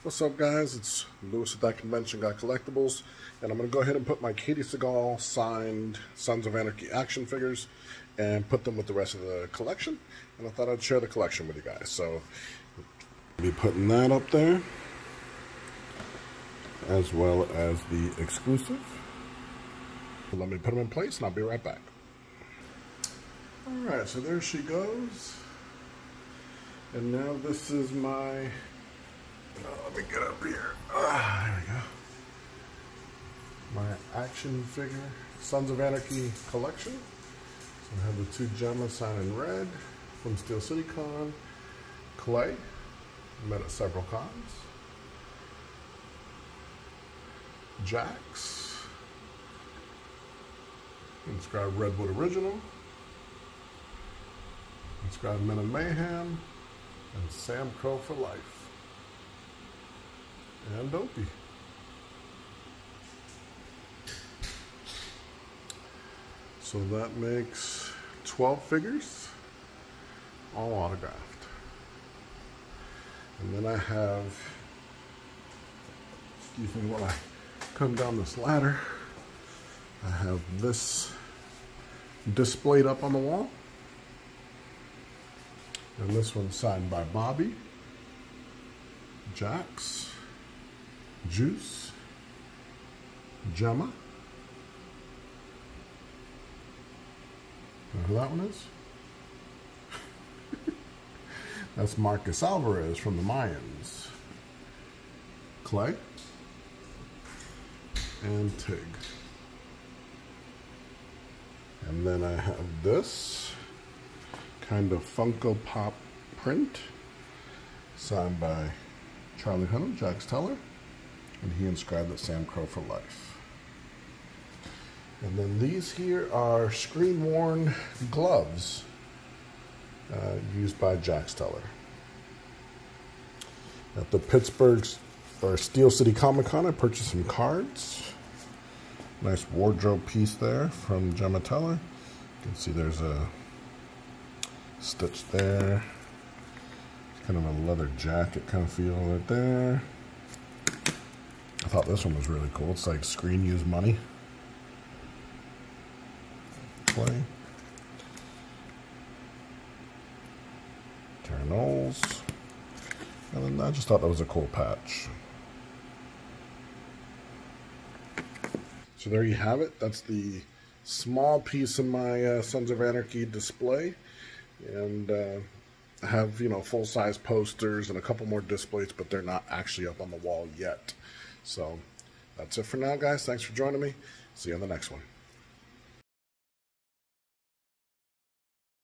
What's up, guys? It's Lewis at That Convention Guy Collectibles, and I'm going to go ahead and put my Katey Sagal signed Sons of Anarchy action figures and put them with the rest of the collection. And I thought I'd share the collection with you guys. So I'll be putting that up there, as well as the exclusive. So let me put them in place, and I'll be right back. All right, so there she goes. And now this is my... let me get up here. There we go. My action figure Sons of Anarchy collection. So I have the two Gemma signed in red from Steel City Con. Clay, met at several cons. Jax, inscribed Redwood Original. Inscribed Men of Mayhem. And Sam Crow for life. And Dopey. So that makes 12 figures, all autographed. And then I have, excuse me while I come down this ladder, I have this displayed up on the wall. And this one's signed by Bobby, Jax, Juice, Gemma. Know who that one is? That's Marcus Alvarez from the Mayans. Clay. And Tig. And then I have this kind of Funko Pop print signed by Charlie Hunnam, Jax Teller, and he inscribed it Sam Crow for life. And then these here are screen-worn gloves used by Jax Teller. At the Pittsburgh or Steel City Comic Con, I purchased some cards. Nice wardrobe piece there from Gemma Teller. You can see there's a stitch there. Kind of a leather jacket kind of feel right there. I thought this one was really cool. It's like screen use money. Play. Knowles. And then I just thought that was a cool patch. So there you have it. That's the small piece of my Sons of Anarchy display. And I have, full-size posters and a couple more displays, but they're not actually up on the wall yet. So that's it for now, guys. Thanks for joining me. See you on the next one.